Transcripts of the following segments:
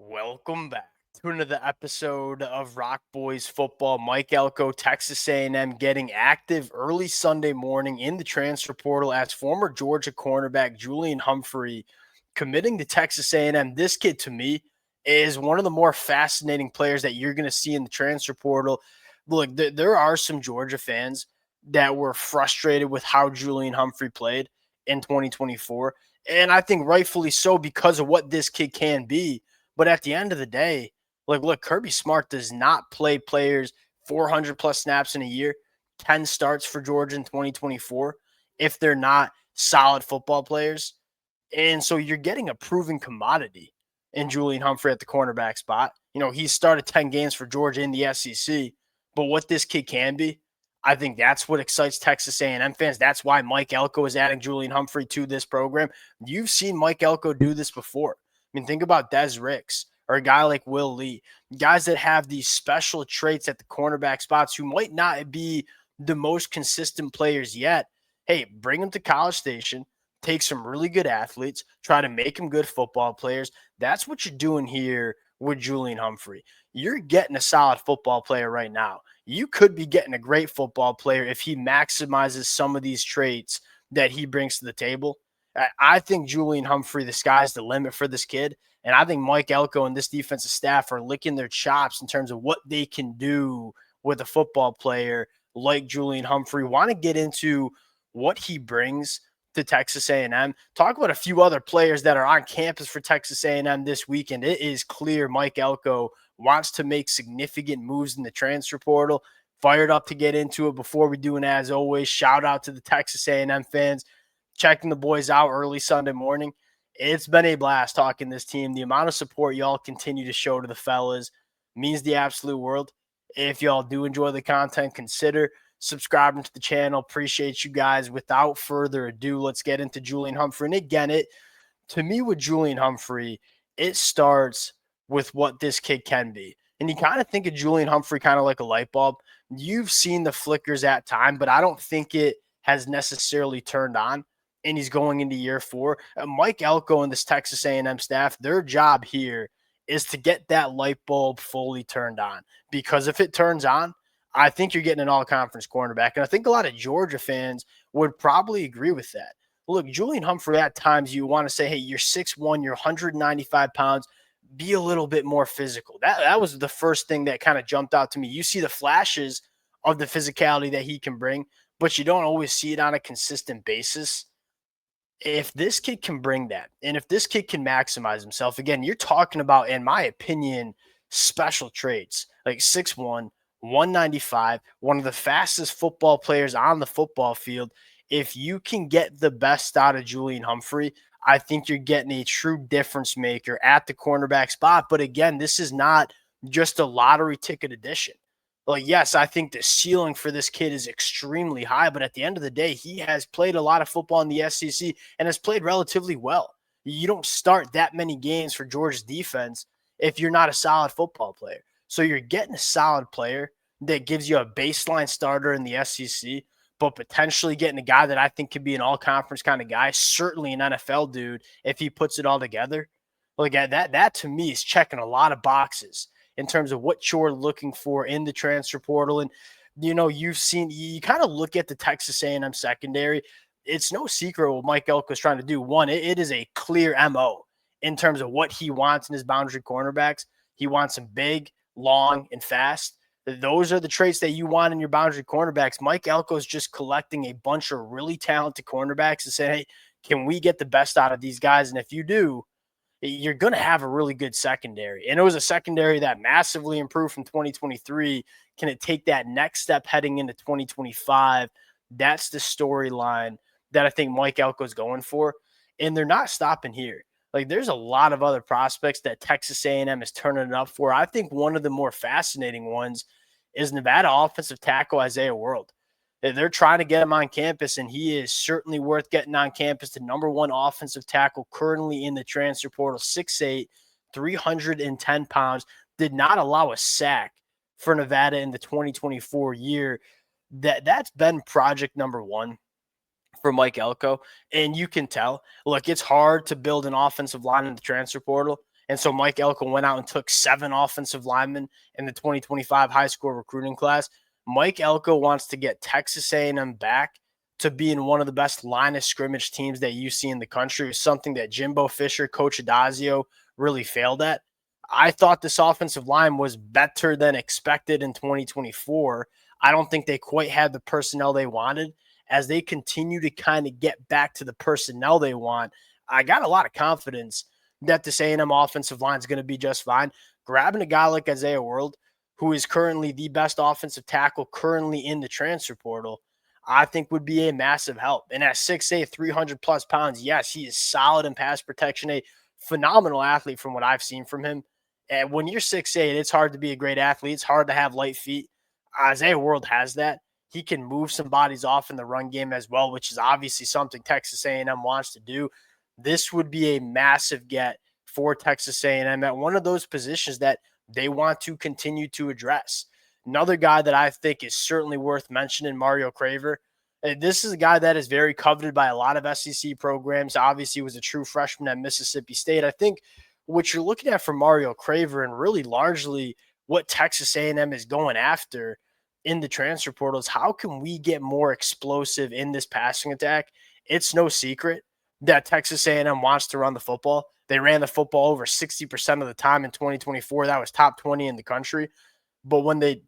Welcome back to another episode of Rock Boys Football. Mike Elko, Texas A&M, getting active early Sunday morning in the transfer portal as former Georgia cornerback Julian Humphrey committing to Texas A&M. This kid, to me, is one of the more fascinating players that you're going to see in the transfer portal. Look, there are some Georgia fans that were frustrated with how Julian Humphrey played in 2024, and I think rightfully so because of what this kid can be. But at the end of the day, like, look, Kirby Smart does not play players 400 plus snaps in a year, 10 starts for Georgia in 2024, if they're not solid football players. And so you're getting a proven commodity in Julian Humphrey at the cornerback spot. You know, he's started 10 games for Georgia in the SEC, but what this kid can be, I think that's what excites Texas A&M fans. That's why Mike Elko is adding Julian Humphrey to this program. You've seen Mike Elko do this before. I mean, think about Des Ricks or a guy like Will Lee, guys that have these special traits at the cornerback spots who might not be the most consistent players yet. Hey, bring them to College Station, take some really good athletes, try to make them good football players. That's what you're doing here with Julian Humphrey. You're getting a solid football player right now. You could be getting a great football player if he maximizes some of these traits that he brings to the table. I think Julian Humphrey, the sky's the limit for this kid. And I think Mike Elko and this defensive staff are licking their chops in terms of what they can do with a football player like Julian Humphrey. Want to get into what he brings to Texas A&M. Talk about a few other players that are on campus for Texas A&M this weekend. It is clear Mike Elko wants to make significant moves in the transfer portal. Fired up to get into it. Before we do, and as always, shout out to the Texas A&M fans checking the boys out early Sunday morning. It's been a blast talking this team. The amount of support y'all continue to show to the fellas means the absolute world. If y'all do enjoy the content, consider subscribing to the channel. Appreciate you guys. Without further ado, let's get into Julian Humphrey. And again, to me with Julian Humphrey, it starts with what this kid can be. And you kind of think of Julian Humphrey kind of like a light bulb. You've seen the flickers at time, but I don't think it has necessarily turned on. And he's going into year 4. Mike Elko and this Texas A&M staff, their job here is to get that light bulb fully turned on. Because if it turns on, I think you're getting an all-conference cornerback. And I think a lot of Georgia fans would probably agree with that. Look, Julian Humphrey, at times you want to say, hey, you're 6'1", you're 195 pounds, be a little bit more physical. That was the first thing that kind of jumped out to me. You see the flashes of the physicality that he can bring, but you don't always see it on a consistent basis. If this kid can bring that, and if this kid can maximize himself, again, you're talking about, in my opinion, special traits like 6'1", 195, one of the fastest football players on the football field. If you can get the best out of Julian Humphrey, I think you're getting a true difference maker at the cornerback spot. But again, this is not just a lottery ticket addition. Like, yes, I think the ceiling for this kid is extremely high, but at the end of the day, he has played a lot of football in the SEC and has played relatively well. You don't start that many games for Georgia's defense if you're not a solid football player. So you're getting a solid player that gives you a baseline starter in the SEC, but potentially getting a guy that I think could be an all-conference kind of guy, certainly an NFL dude if he puts it all together. Like, that to me is checking a lot of boxes in terms of what you're looking for in the transfer portal. And, you know, you kind of look at the Texas A&M secondary. It's no secret what Mike Elko is trying to do. One, it is a clear MO in terms of what he wants in his boundary cornerbacks. He wants them big, long, and fast. Those are the traits that you want in your boundary cornerbacks. Mike Elko is just collecting a bunch of really talented cornerbacks and saying, hey, can we get the best out of these guys? And if you do, you're going to have a really good secondary. And it was a secondary that massively improved from 2023. Can it take that next step heading into 2025? That's the storyline that I think Mike Elko is going for. And they're not stopping here. Like, there's a lot of other prospects that Texas A&M is turning it up for. I think one of the more fascinating ones is Nevada offensive tackle Isaiah World. They're trying to get him on campus, and he is certainly worth getting on campus. The number 1 offensive tackle currently in the transfer portal, 6'8", 310 pounds, did not allow a sack for Nevada in the 2024 year. That's been project number 1 for Mike Elko, and you can tell. Look, it's hard to build an offensive line in the transfer portal, And so Mike Elko went out and took 7 offensive linemen in the 2025 high school recruiting class. Mike Elko wants to get Texas A&M back to being one of the best line of scrimmage teams that you see in the country. Is something that Jimbo Fisher, Coach Adazio, really failed at. I thought this offensive line was better than expected in 2024. I don't think they quite had the personnel they wanted. As they continue to kind of get back to the personnel they want, I got a lot of confidence that this A&M offensive line is going to be just fine. Grabbing a guy like Isaiah World, who is currently the best offensive tackle currently in the transfer portal, I think would be a massive help. And at 6'8", 300 plus pounds, yes, he is solid in pass protection, a phenomenal athlete from what I've seen from him. And when you're 6'8", it's hard to be a great athlete. It's hard to have light feet. Isaiah World has that. He can move some bodies off in the run game as well, which is obviously something Texas A&M wants to do. This would be a massive get for Texas A&M at one of those positions that they want to continue to address. Another guy that I think is certainly worth mentioning, Mario Craver. This is a guy that is very coveted by a lot of SEC programs. Obviously, was a true freshman at Mississippi State. I think what you're looking at for Mario Craver, and really largely what Texas A&M is going after in the transfer portal, is how can we get more explosive in this passing attack? It's no secret that Texas A&M wants to run the football. They ran the football over 60% of the time in 2024. That was top 20 in the country. But when they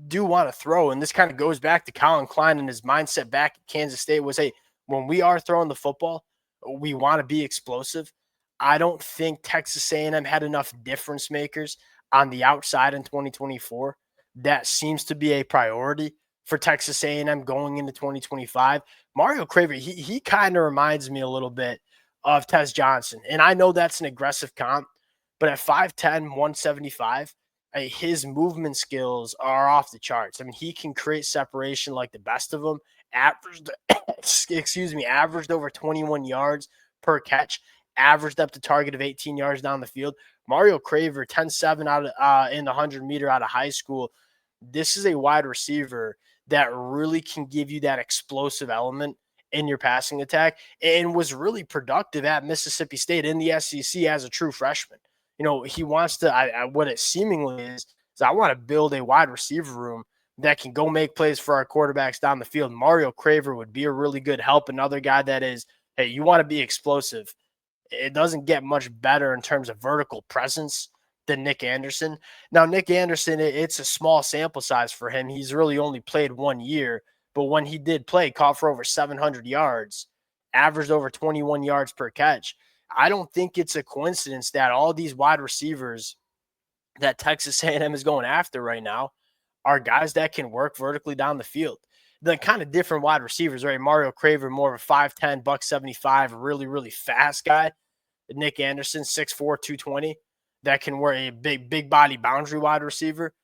do want to throw, and this kind of goes back to Colin Klein and his mindset back at Kansas State, was, hey, when we are throwing the football, we want to be explosive. I don't think Texas A&M had enough difference makers on the outside in 2024. That seems to be a priority for Texas A&M going into 2025. Mario Craver, he kind of reminds me a little bit of Tez Johnson. And I know that's an aggressive comp, but at 5'10", 175, his movement skills are off the charts. I mean, he can create separation like the best of them. Averaged over 21 yards per catch, averaged up to target of 18 yards down the field. Mario Craver, 10-7 out of in the 100-meter out of high school. This is a wide receiver that really can give you that explosive element in your passing attack, and was really productive at Mississippi State in the SEC as a true freshman. You know, he wants to, what it seemingly is I want to build a wide receiver room that can go make plays for our quarterbacks down the field. Mario Craver would be a really good help. Another guy that is, hey, you want to be explosive. It doesn't get much better in terms of vertical presence than Nick Anderson. Now, Nick Anderson, it's a small sample size for him. He's really only played 1 year, but when he did play, caught for over 700 yards, averaged over 21 yards per catch. I don't think it's a coincidence that all these wide receivers that Texas A&M is going after right now are guys that can work vertically down the field. The kind of different wide receivers, right? Mario Craver, more of a 5'10", 175, really, really fast guy. Nick Anderson, 6'4", 220, that can work, a big body boundary wide receiver.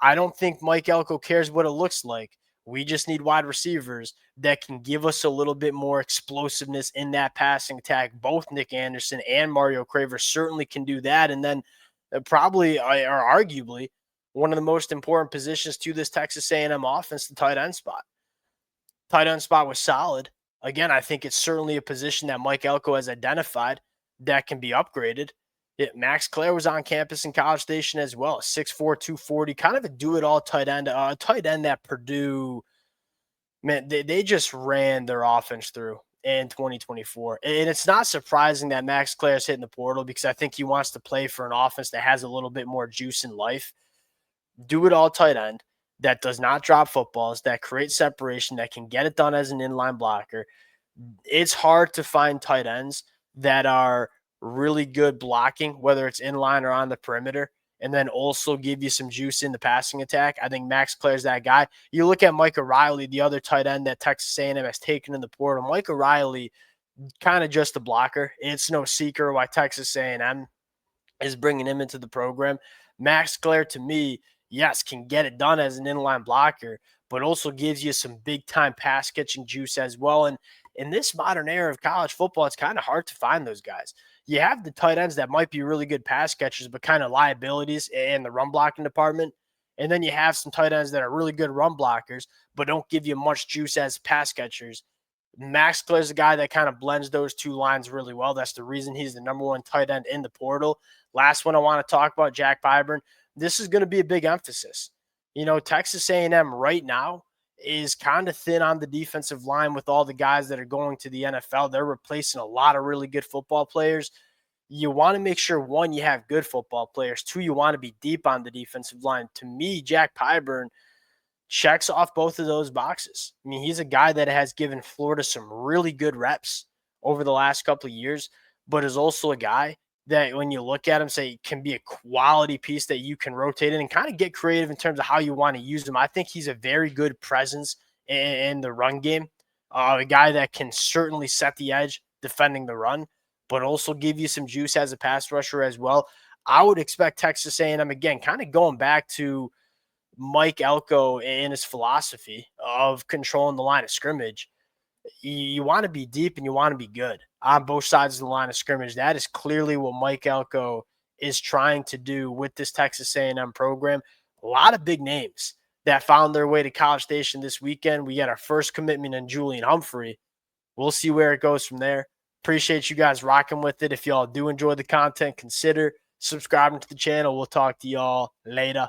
I don't think Mike Elko cares what it looks like. We just need wide receivers that can give us a little bit more explosiveness in that passing attack. Both Nick Anderson and Mario Craver certainly can do that. And then probably, or arguably, one of the most important positions to this Texas A&M offense, the tight end spot. Tight end spot was solid. Again, I think it's certainly a position that Mike Elko has identified that can be upgraded. Max Clare was on campus in College Station as well, 6'4", 240, kind of a do-it-all tight end. Tight end that Purdue, man, they just ran their offense through in 2024. And it's not surprising that Max Clare is hitting the portal, because I think he wants to play for an offense that has a little bit more juice in life. Do-it-all tight end that does not drop footballs, that creates separation, that can get it done as an inline blocker. It's hard to find tight ends that are really good blocking, whether it's in line or on the perimeter, and then also give you some juice in the passing attack. I think Max Clare's that guy. You look at Micah Riley, the other tight end that Texas A&M has taken in the portal. Micah Riley, kind of just a blocker. It's no secret why Texas A&M is bringing him into the program. Max Clare, to me, yes, can get it done as an inline blocker, but also gives you some big-time pass-catching juice as well. And in this modern era of college football, it's kind of hard to find those guys. You have the tight ends that might be really good pass catchers, but kind of liabilities in the run blocking department. And then you have some tight ends that are really good run blockers, but don't give you much juice as pass catchers. Max Clare's a guy that kind of blends those two lines really well. That's the reason he's the number one tight end in the portal. Last one I want to talk about, Jack Pyburn. This is going to be a big emphasis. Texas A&M right now is kind of thin on the defensive line with all the guys that are going to the NFL. They're replacing a lot of really good football players. You want to make sure, one, you have good football players. Two, you want to be deep on the defensive line. To me, Jack Pyburn checks off both of those boxes. I mean, he's a guy that has given Florida some really good reps over the last couple of years, but is also a guy that when you look at him, say, can be a quality piece that you can rotate in and kind of get creative in terms of how you want to use him. I think he's a very good presence in the run game, a guy that can certainly set the edge defending the run, but also give you some juice as a pass rusher as well. I would expect Texas A&M, again, kind of going back to Mike Elko and his philosophy of controlling the line of scrimmage. You want to be deep and you want to be good on both sides of the line of scrimmage. That is clearly what Mike Elko is trying to do with this Texas A&M program. A lot of big names that found their way to College Station this weekend. We got our first commitment in Julian Humphrey. We'll see where it goes from there. Appreciate you guys rocking with it. If y'all do enjoy the content, consider subscribing to the channel. We'll talk to y'all later.